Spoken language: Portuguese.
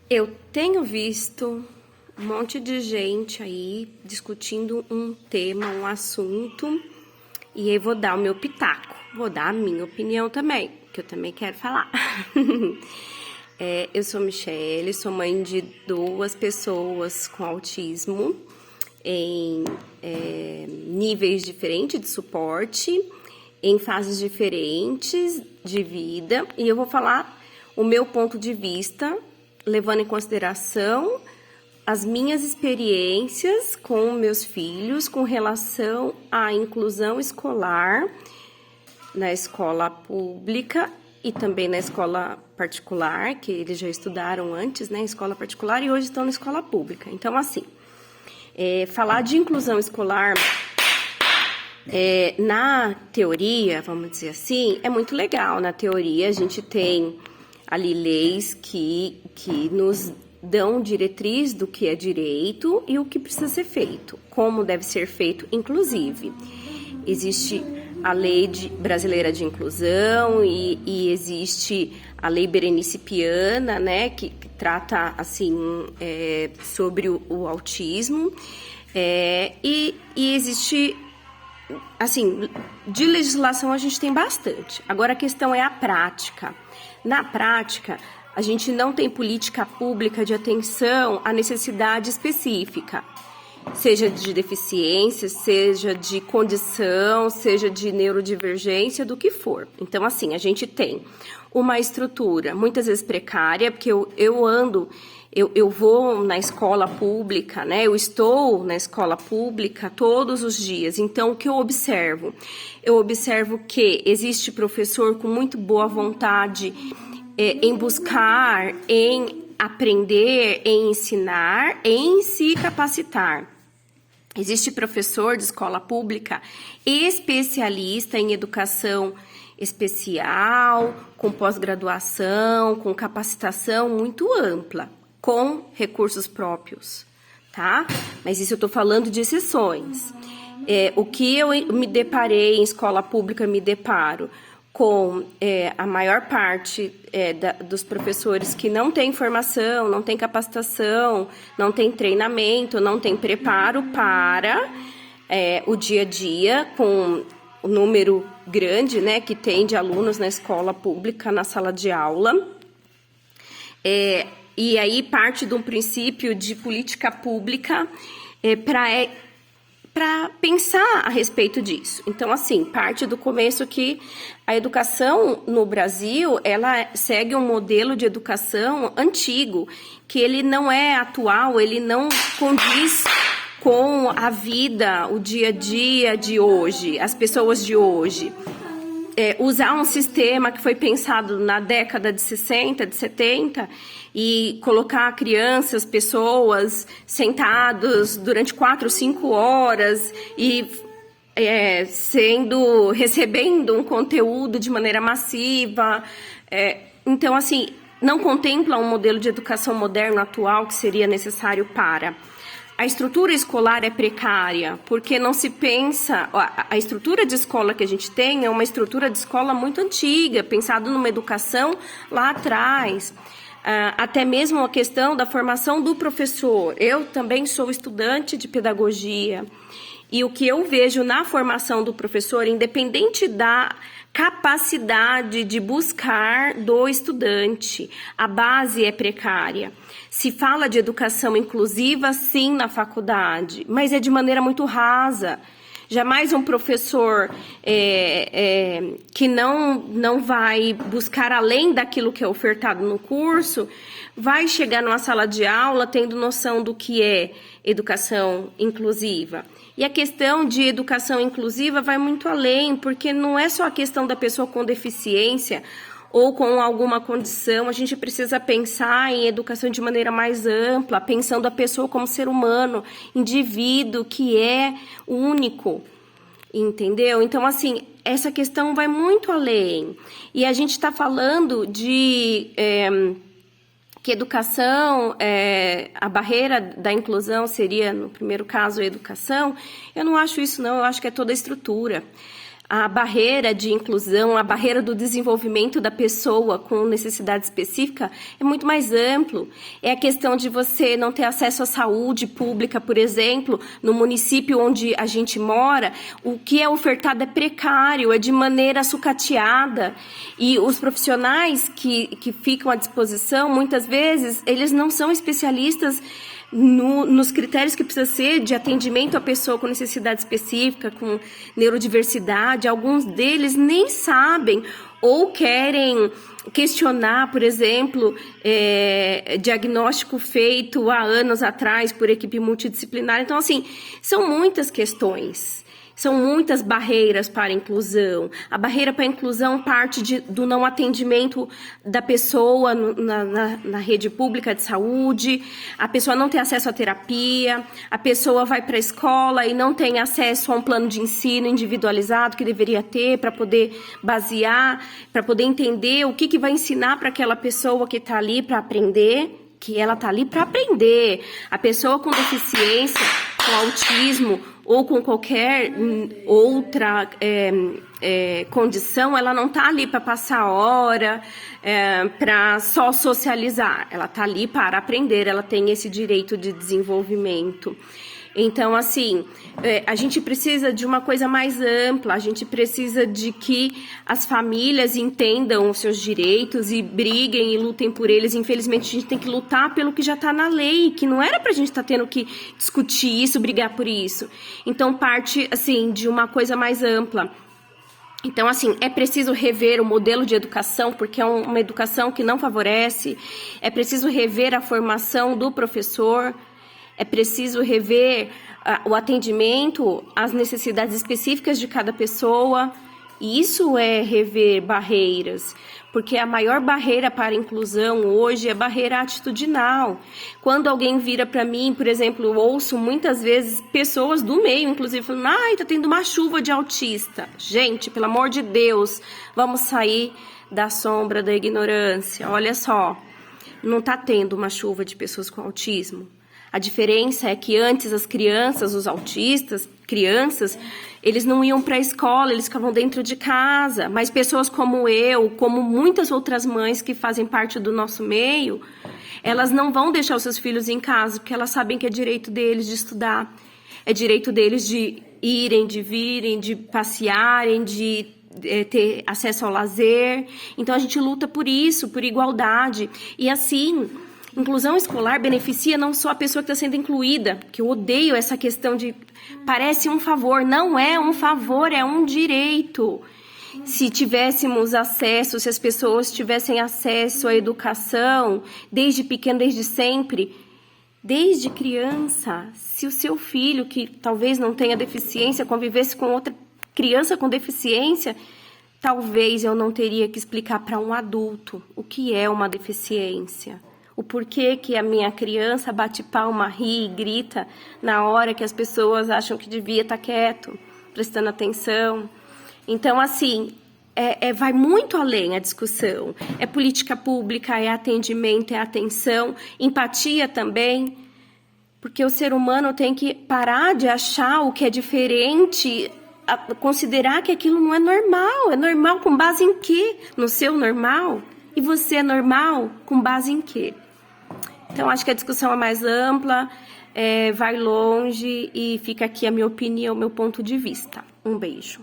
Eu tenho visto um monte de gente aí discutindo um tema, um assunto, e aí vou dar o meu pitaco, vou dar a minha opinião também, que eu também quero falar. Eu sou Michele, sou mãe de 2 pessoas com autismo em níveis diferentes de suporte, em fases diferentes de vida, e eu vou falar o meu ponto de vista, levando em consideração as minhas experiências com meus filhos com relação à inclusão escolar na escola pública e também na escola particular, que eles já estudaram antes, né, escola particular, e hoje estão na escola pública. Então, assim, falar de inclusão escolar na teoria, vamos dizer assim, é muito legal. Na teoria, a gente tem ali leis que nos dão diretriz do que é direito e o que precisa ser feito, como deve ser feito, inclusive. Existe a lei brasileira de inclusão e existe a lei Berenice Piana, né, que trata, assim, sobre o autismo, e existe, assim, de legislação a gente tem bastante. Agora a questão é a prática. Na prática, a gente não tem política pública de atenção à necessidade específica, seja de deficiência, seja de condição, seja de neurodivergência, do que for. Então, assim, a gente tem uma estrutura muitas vezes precária, porque eu vou na escola pública, né? Eu estou na escola pública todos os dias. Então, o que eu observo? Eu observo que existe professor com muito boa vontade em buscar, em aprender, em ensinar, em se capacitar. Existe professor de escola pública especialista em educação especial, com pós-graduação, com capacitação muito ampla, com recursos próprios, tá? Mas isso eu tô falando de exceções. O que eu me deparei em escola pública, me deparo com a maior parte dos professores que não tem formação, não tem capacitação, não tem treinamento, não tem preparo para o dia a dia, com o número grande, né, que tem de alunos na escola pública, na sala de aula. E aí parte de um princípio de política pública para pensar a respeito disso. Então, assim, parte do começo que a educação no Brasil, ela segue um modelo de educação antigo, que ele não é atual, ele não condiz com a vida, o dia a dia de hoje, as pessoas de hoje. Usar um sistema que foi pensado na década de 60, de 70, e colocar crianças, pessoas sentados durante 4, 5 horas e recebendo um conteúdo de maneira massiva. Então, assim, não contempla um modelo de educação moderno atual que seria necessário para. A estrutura escolar é precária, porque não se pensa... A estrutura de escola que a gente tem é uma estrutura de escola muito antiga, pensado numa educação lá atrás. Até mesmo a questão da formação do professor. Eu também sou estudante de pedagogia, e o que eu vejo na formação do professor, independente da capacidade de buscar do estudante, a base é precária. Se fala de educação inclusiva, sim, na faculdade, mas é de maneira muito rasa. Jamais um professor que não vai buscar além daquilo que é ofertado no curso, vai chegar numa sala de aula tendo noção do que é educação inclusiva. E a questão de educação inclusiva vai muito além, porque não é só a questão da pessoa com deficiência ou com alguma condição. A gente precisa pensar em educação de maneira mais ampla, pensando a pessoa como ser humano, indivíduo que é único, entendeu? Então, assim, essa questão vai muito além. E a gente está falando de que educação, a barreira da inclusão seria, no primeiro caso, a educação. Eu não acho isso, não. Eu acho que é toda a estrutura. A barreira de inclusão, a barreira do desenvolvimento da pessoa com necessidade específica é muito mais amplo. É a questão de você não ter acesso à saúde pública, por exemplo, no município onde a gente mora, o que é ofertado é precário, é de maneira sucateada. E os profissionais que ficam à disposição, muitas vezes, eles não são especialistas nos critérios que precisa ser de atendimento à pessoa com necessidade específica, com neurodiversidade. Alguns deles nem sabem ou querem questionar, por exemplo, diagnóstico feito há anos atrás por equipe multidisciplinar. Então, assim, são muitas questões. São muitas barreiras para a inclusão. A barreira para a inclusão parte do não atendimento da pessoa na rede pública de saúde, a pessoa não tem acesso à terapia, a pessoa vai para a escola e não tem acesso a um plano de ensino individualizado que deveria ter para poder basear, para poder entender o que vai ensinar para aquela pessoa que está ali para aprender, que ela está ali para aprender. A pessoa com deficiência, com autismo ou com qualquer outra condição, ela não está ali para passar hora, para só socializar. Ela está ali para aprender, ela tem esse direito de desenvolvimento. Então, assim, a gente precisa de uma coisa mais ampla, a gente precisa de que as famílias entendam os seus direitos e briguem e lutem por eles. Infelizmente, a gente tem que lutar pelo que já está na lei, que não era para a gente estar tendo que discutir isso, brigar por isso. Então, parte, assim, de uma coisa mais ampla. Então, assim, é preciso rever o modelo de educação, porque é uma educação que não favorece. É preciso rever a formação do professor. É preciso rever o atendimento às necessidades específicas de cada pessoa. E isso é rever barreiras, porque a maior barreira para a inclusão hoje é a barreira atitudinal. Quando alguém vira para mim, por exemplo, eu ouço muitas vezes pessoas do meio, inclusive, falando: ai, tá tendo uma chuva de autista. Gente, pelo amor de Deus, vamos sair da sombra da ignorância. Olha só, não tá tendo uma chuva de pessoas com autismo. A diferença é que antes as crianças, os autistas, crianças, eles não iam para a escola, eles ficavam dentro de casa. Mas pessoas como eu, como muitas outras mães que fazem parte do nosso meio, elas não vão deixar os seus filhos em casa, porque elas sabem que é direito deles de estudar, é direito deles de irem, de virem, de passearem, de ter acesso ao lazer. Então a gente luta por isso, por igualdade. E assim, inclusão escolar beneficia não só a pessoa que está sendo incluída, que eu odeio essa questão de parece um favor. Não é um favor, é um direito. Se tivéssemos acesso, se as pessoas tivessem acesso à educação, desde pequeno, desde sempre, desde criança, se o seu filho, que talvez não tenha deficiência, convivesse com outra criança com deficiência, talvez eu não teria que explicar para um adulto o que é uma deficiência. O porquê que a minha criança bate palma, ri e grita na hora que as pessoas acham que devia estar quieto, prestando atenção. Então, assim, vai muito além a discussão. É política pública, é atendimento, é atenção, empatia também. Porque o ser humano tem que parar de achar o que é diferente, considerar que aquilo não é normal. É normal com base em quê? No seu normal? E você é normal com base em quê? Então, acho que a discussão é mais ampla, vai longe e fica aqui a minha opinião, o meu ponto de vista. Um beijo.